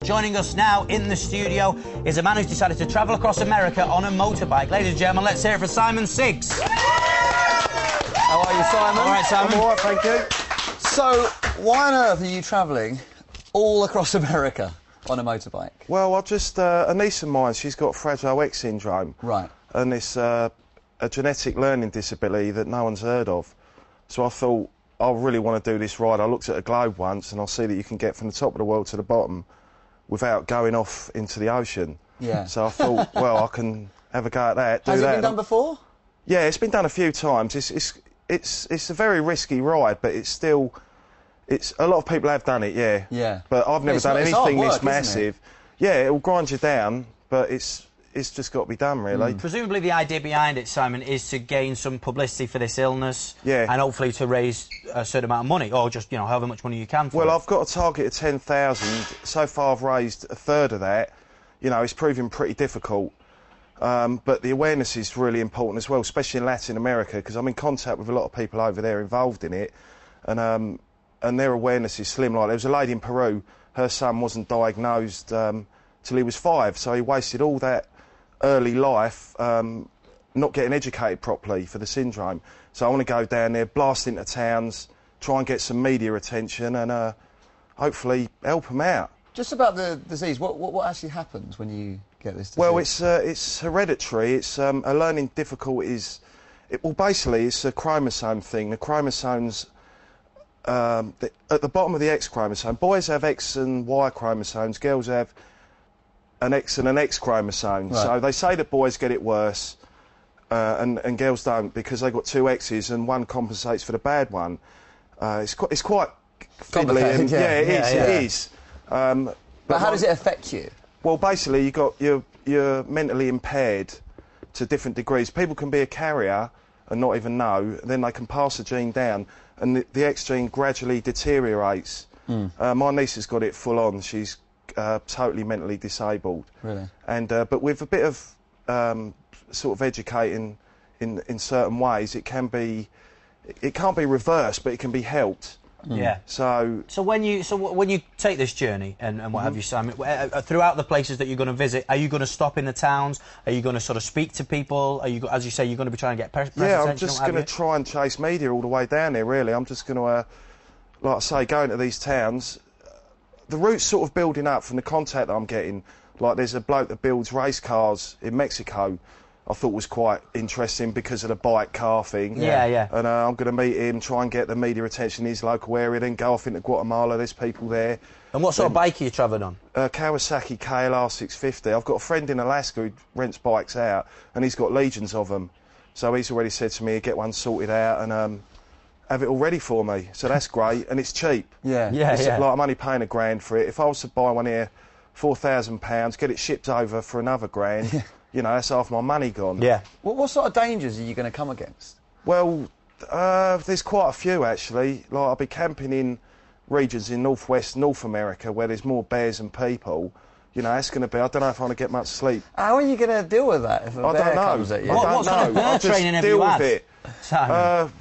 Joining us now in the studio is a man who's decided to travel across America on a motorbike. Ladies and gentlemen, let's hear it for Simon Siggs. How are you, Simon? All right, Simon. I'm all right, thank you. So, why on earth are you travelling all across America on a motorbike? Well, a niece of mine, she's got Fragile X syndrome. Right. And it's a genetic learning disability that no one's heard of. So I thought, I really want to do this ride. I looked at a globe once and I see that you can get from the top of the world to the bottom without going off into the ocean. Yeah. So I thought, well, I can have a go at that. Has it been done before? Yeah, it's been done a few times. It's a very risky ride, but it's a lot of people have done it, yeah. Yeah. But I've never done anything work, this massive. Yeah, it'll grind you down, but it's just got to be done, really. Presumably the idea behind it, Simon, is to gain some publicity for this illness. Yeah. And hopefully to raise a certain amount of money, or just, you know, however much money you can for it. Well, I've got a target of 10,000. So far I've raised a third of that. You know, it's proving pretty difficult. But the awareness is really important as well, especially in Latin America, because I'm in contact with a lot of people over there involved in it, and their awareness is slim. Like, there was a lady in Peru, her son wasn't diagnosed till he was 5, so he wasted all that early life not getting educated properly for the syndrome. So I want to go down there, blast into towns, try and get some media attention, and hopefully help them out. Just about the disease, what actually happens when you get this disease? Well, it's hereditary. It's a learning difficulties. Well, basically, it's a chromosome thing. The chromosomes at the bottom of the X chromosome. Boys have X and Y chromosomes. Girls have an X and an X chromosome. Right. So they say that boys get it worse and girls don't because they've got 2 X's and one compensates for the bad one. It's quite fiddly. And, it is. But how does it affect you? Well, basically, you're mentally impaired to different degrees. People can be a carrier and not even know, then they can pass the gene down, and the X gene gradually deteriorates. My niece has got it full on. She's totally mentally disabled. Really? And but with a bit of sort of educating in certain ways, it can't be reversed, but it can be helped. Yeah. So when you take this journey and what have you, Simon, throughout the places that you're going to visit, are you going to stop in the towns? Are you going to sort of speak to people? Are you, as you say, you're going to be trying to get press attention? Yeah, I'm just going to try and chase media all the way down there. Really, I'm just going to, like I say, go into these towns. The route's sort of building up from the contact that I'm getting. Like, there's a bloke that builds race cars in Mexico. I thought was quite interesting because of the bike car thing. Yeah. And I'm going to meet him, try and get the media attention in his local area, then go off into Guatemala. There's people there. And what sort of bike are you travelling on? Kawasaki KLR 650. I've got a friend in Alaska who rents bikes out, and he's got legions of them. So he's already said to me, get one sorted out and have it all ready for me. So that's great, and it's cheap. Yeah. Like, I'm only paying £1,000 for it. If I was to buy one here, £4,000, get it shipped over for another £1,000. You know, that's half my money gone. Yeah. What sort of dangers are you going to come against? Well, there's quite a few, actually. Like, I'll be camping in regions in North America where there's more bears and people. You know, that's going to be... I don't know if I'm going to get much sleep. How are you going to deal with that if a bear comes at you? I don't know. What kind of bear training have you had? I'll just deal with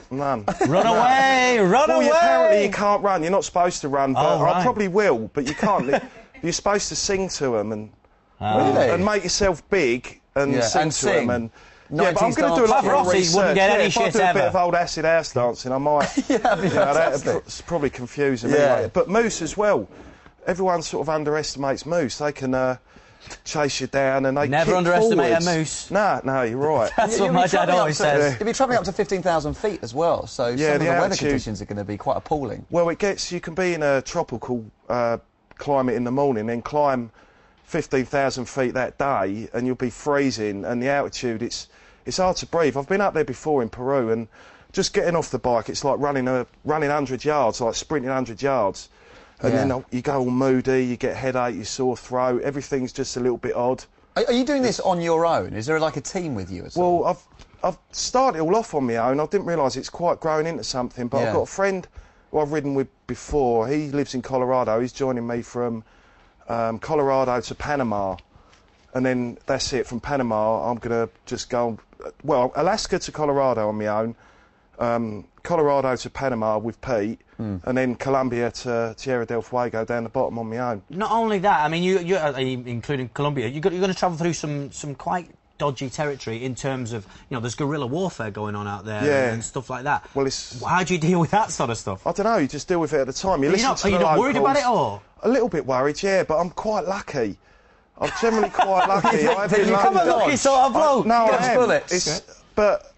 it. None. Run away! Run away! Apparently you can't run. You're not supposed to run, but right. I probably will, but you can't. You're supposed to sing to them and... Really? And make yourself big and sing to them. And, yeah, but I'm going to do a lot of research. Wouldn't get any if I shit do a bit ever. of old acid house dancing, I might... It's probably confusing me. Like, but moose as well. Everyone sort of underestimates moose. They can chase you down and they never kick underestimate forwards. a moose. No, you're right. That's what my dad always says. You'll be travelling up to 15,000 feet as well, so some of the weather conditions are going to be quite appalling. Well, you can be in a tropical climate in the morning and climb 15,000 feet that day and you'll be freezing, and the altitude, it's hard to breathe. I've been up there before in Peru, and just getting off the bike, it's like running 100 yards, like sprinting 100 yards. And then you go all moody, you get headache, you sore throat, everything's just a little bit odd. Are you doing this on your own? Is there like a team with you at all? Well, I've started it all off on my own. I didn't realise it's quite growing into something, but I've got a friend who I've ridden with before. He lives in Colorado. He's joining me from Colorado to Panama, and then that's it. From Panama, I'm going to just go, well, Alaska to Colorado on my own, Colorado to Panama with Pete, and then Colombia to Tierra del Fuego down the bottom on my own. Not only that, I mean, you're including Colombia, you're going to travel through some quite dodgy territory in terms of, there's guerrilla warfare going on out there and stuff like that. Well, how do you deal with that sort of stuff? I don't know, you just deal with it at the time. You listen to the Are you not worried about it, or? A little bit worried, yeah, but I'm quite lucky. I'm generally quite lucky. I'm a lucky sort of bloke. No, I am. But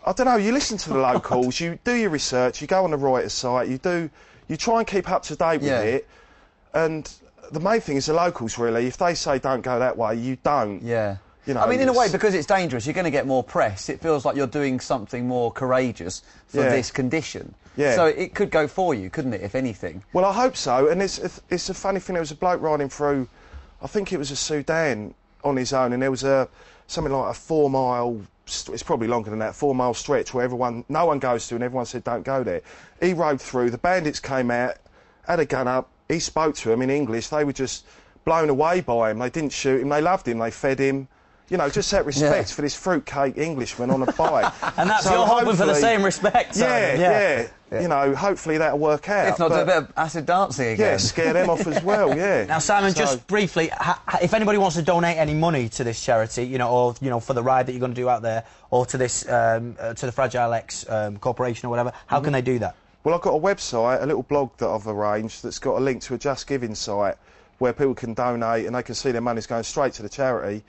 I don't know, you listen to the locals, you do your research, you go on the Reuters site, you try and keep up to date with it, and the main thing is the locals, really. If they say don't go that way, you don't. Yeah. I mean, in a way, because it's dangerous, you're going to get more press. It feels like you're doing something more courageous for this condition. Yeah. So it could go for you, couldn't it, if anything? Well, I hope so, and it's a funny thing, there was a bloke riding through, I think it was a Sudan on his own, and there was something like a 4-mile... it's probably longer than that, 4-mile stretch where no one goes to, and everyone said don't go there. He rode through, the bandits came out, had a gun up, he spoke to them in English, they were just blown away by him, they didn't shoot him, they loved him, they fed him. Just that respect for this fruitcake Englishman on a bike. And that's you're hoping for the same respect, yeah. Hopefully that'll work out. If not, do a bit of acid dancing again. Yeah, scare them off as well, yeah. Now, Simon, just briefly, if anybody wants to donate any money to this charity, or, for the ride that you're going to do out there, or to this, to the Fragile X Corporation or whatever, how can they do that? Well, I've got a website, a little blog that I've arranged that's got a link to a Just Giving site where people can donate and they can see their money's going straight to the charity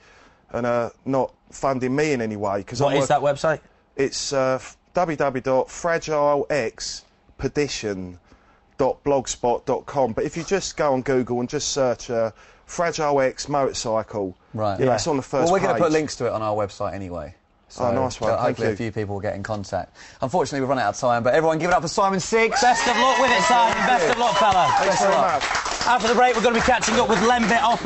and not funding me in any way. What is that website? It's www.fragileXpedition.blogspot.com. But if you just go on Google and just search Fragile X motorcycle, it's on the first page. Well, we're going to put links to it on our website anyway. So nice one. Hopefully a few people will get in contact. Unfortunately, we've run out of time, but everyone give it up for Simon Siggs. Best of luck with it, Simon. Best of luck, fella. Thanks very much. After the break, we're going to be catching up with Lembit Oppie.